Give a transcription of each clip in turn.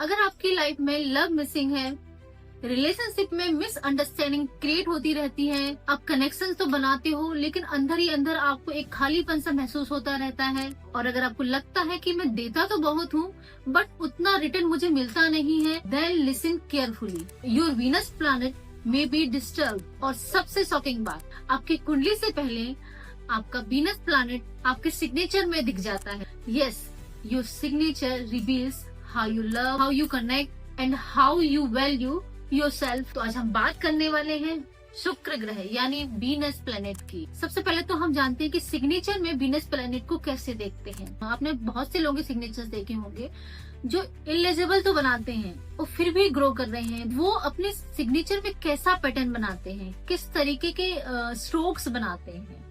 अगर आपकी लाइफ में लव मिसिंग है, रिलेशनशिप में मिसअंडरस्टैंडिंग क्रिएट होती रहती है, आप कनेक्शन तो बनाते हो लेकिन अंदर ही अंदर आपको एक खालीपन सा महसूस होता रहता है, और अगर आपको लगता है कि मैं देता तो बहुत हूँ बट उतना रिटर्न मुझे मिलता नहीं है, then listen carefully, your Venus planet may be disturb. और सबसे शॉकिंग बात, आपकी कुंडली से पहले आपका वीनस प्लैनेट आपके सिग्नेचर में दिख जाता है। Yes, your signature reveals how you love, how you connect and how you value yourself. तो आज हम बात करने वाले हैं शुक्र ग्रह यानी वीनस प्लैनेट की। सबसे पहले तो हम जानते हैं कि सिग्नेचर में वीनस प्लैनेट को कैसे देखते हैं। आपने बहुत से लोगों के सिग्नेचर्स देखे होंगे जो इलेजिबल तो बनाते हैं और फिर भी ग्रो कर रहे हैं। वो अपने सिग्नेचर में कैसा पैटर्न बनाते हैं, किस तरीके के स्ट्रोक्स बनाते हैं,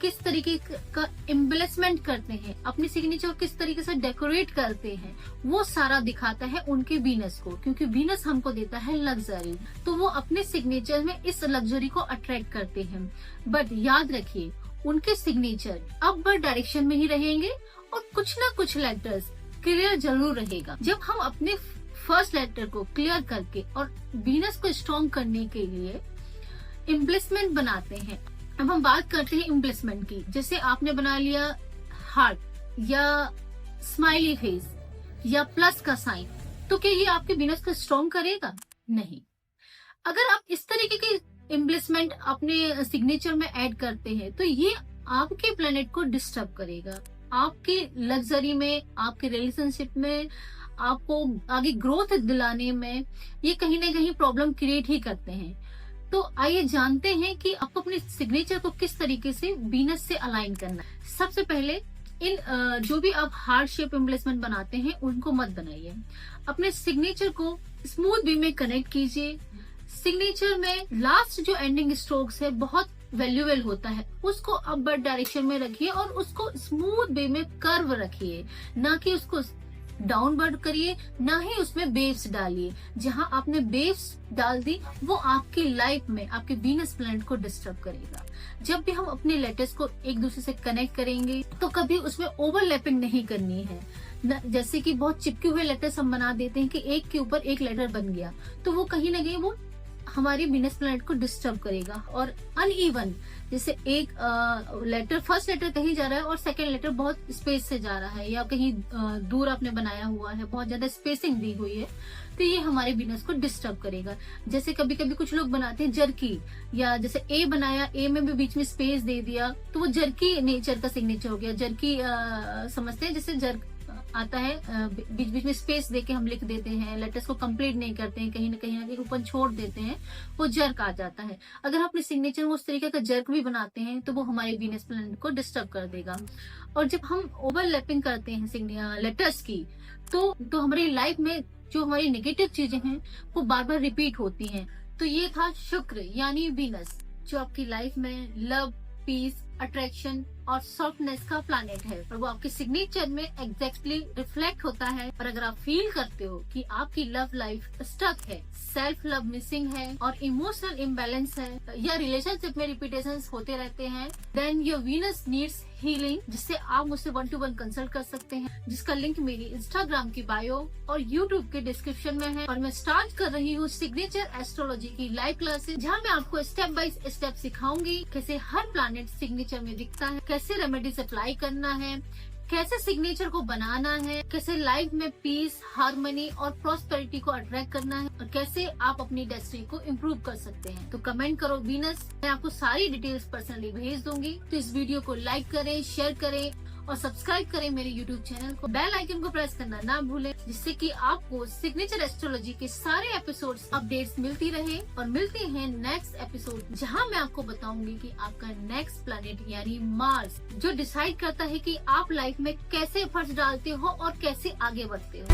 किस तरीके का एम्बेलिशमेंट करते हैं, अपने सिग्नेचर को किस तरीके से डेकोरेट करते हैं, वो सारा दिखाता है उनके वीनस को। क्योंकि वीनस हमको देता है लग्जरी, तो वो अपने सिग्नेचर में इस लग्जरी को अट्रैक्ट करते हैं। बट याद रखिए, उनके सिग्नेचर अपवर्ड डायरेक्शन में ही रहेंगे और कुछ ना कुछ लेटर्स क्लियर जरूर रहेगा। जब हम अपने फर्स्ट लेटर को क्लियर करके और वीनस को स्ट्रॉन्ग करने के लिए एम्बेलिशमेंट बनाते हैं। अब हम बात करते हैं एम्बेलिशमेंट की। जैसे आपने बना लिया हार्ट या स्माइली फेस या प्लस का साइन, तो क्या ये आपके वीनस को स्ट्रॉन्ग करेगा? नहीं। अगर आप इस तरीके की एम्बेलिशमेंट अपने सिग्नेचर में ऐड करते हैं तो ये आपके प्लेनेट को डिस्टर्ब करेगा। आपके लग्जरी में, आपके रिलेशनशिप में, आपको आगे ग्रोथ दिलाने में ये कहीं ना कहीं प्रॉब्लम क्रिएट ही करते हैं। तो आइए जानते हैं कि आपको अपने सिग्नेचर को किस तरीके से वीनस से अलाइन करना है। सबसे पहले इन जो भी आप हार्ट शेप एम्बेलिशमेंट बनाते हैं उनको मत बनाइए। अपने सिग्नेचर को स्मूथ वे में कनेक्ट कीजिए। सिग्नेचर में लास्ट जो एंडिंग स्ट्रोक्स है बहुत वैल्यूएबल होता है, उसको अपवर्ड डायरेक्शन में रखिए और उसको स्मूथ वे में कर्व रखिए, ना कि उसको डाउनवर्ड करिए, ना ही उसमें वेव्स डालिए। जहां आपने वेव्स डाल दी वो आपकी लाइफ में आपके वीनस प्लैनेट को डिस्टर्ब करेगा। जब भी हम अपने लेटर्स को एक दूसरे से कनेक्ट करेंगे तो कभी उसमें ओवरलैपिंग नहीं करनी है। जैसे कि बहुत चिपके हुए लेटर्स हम बना देते हैं कि एक के ऊपर एक लेटर बन गया, तो वो कहीं ना कहीं वो हमारी वीनस प्लैनेट को डिस्टर्ब करेगा। और अनइवन, जैसे एक लेटर, फर्स्ट लेटर कहीं जा रहा है और सेकंड लेटर बहुत स्पेस से जा रहा है, या कहीं दूर आपने बनाया हुआ है, बहुत ज्यादा स्पेसिंग दी हुई है, तो ये हमारे वीनस को डिस्टर्ब करेगा। जैसे कभी कभी कुछ लोग बनाते हैं जर्की, या जैसे ए बनाया, ए में भी बीच में स्पेस दे दिया, तो वो जर्की नेचर का सिग्नेचर हो गया। जर्की समझते हैं, जैसे जर्क आता है, बीच बीच में स्पेस देके हम लिख देते हैं, लेटर्स को कंप्लीट नहीं करते हैं, कहीं ना कहीं ओपन छोड़ देते हैं, वो जर्क आ जाता है। अगर हम अपने सिग्नेचर में उस तरीके का जर्क भी बनाते हैं तो वो हमारे वीनस प्लैनेट को डिस्टर्ब कर देगा। और जब हम ओवरलैपिंग करते हैं लेटर्स की, तो हमारी लाइफ में जो हमारी नेगेटिव चीजें हैं वो बार बार रिपीट होती हैं। तो ये था शुक्र यानी वीनस, जो आपकी लाइफ में लव, पीस, अट्रैक्शन और सॉफ्टनेस का प्लैनेट है, और वो आपके सिग्नेचर में एग्जैक्टली रिफ्लेक्ट होता है। और अगर आप फील करते हो कि आपकी लव लाइफ स्टक है, सेल्फ लव मिसिंग है और इमोशनल इम्बैलेंस है, या रिलेशनशिप में रिपीटेशंस होते रहते हैं, then your Venus needs healing, जिससे आप मुझसे 1-to-1 कंसल्ट कर सकते हैं, जिसका लिंक मेरी इंस्टाग्राम की बायो और यूट्यूब के डिस्क्रिप्शन में है। और मैं स्टार्ट कर रही हूँ सिग्नेचर एस्ट्रोलॉजी की लाइव क्लासेस, जहाँ मैं आपको स्टेप बाय स्टेप सिखाऊंगी कैसे हर प्लैनेट सिग्नेचर में दिखता है, कैसे रेमेडीज अप्लाई करना है, कैसे सिग्नेचर को बनाना है, कैसे लाइफ में पीस, हार्मनी और प्रॉस्पेरिटी को अट्रैक्ट करना है, और कैसे आप अपनी डेस्टिनी को इम्प्रूव कर सकते हैं। तो कमेंट करो वीनस, मैं आपको सारी डिटेल्स पर्सनली भेज दूंगी। तो इस वीडियो को लाइक करें, शेयर करें और सब्सक्राइब करें मेरे यूट्यूब चैनल को। बेल आइकन को प्रेस करना ना भूलें, जिससे कि आपको सिग्नेचर एस्ट्रोलॉजी के सारे एपिसोड्स अपडेट्स मिलती रहे। और मिलते हैं नेक्स्ट एपिसोड, जहां मैं आपको बताऊंगी कि आपका नेक्स्ट प्लैनेट यानी मार्स, जो डिसाइड करता है कि आप लाइफ में कैसे एफर्ट्स डालते हो और कैसे आगे बढ़ते हो।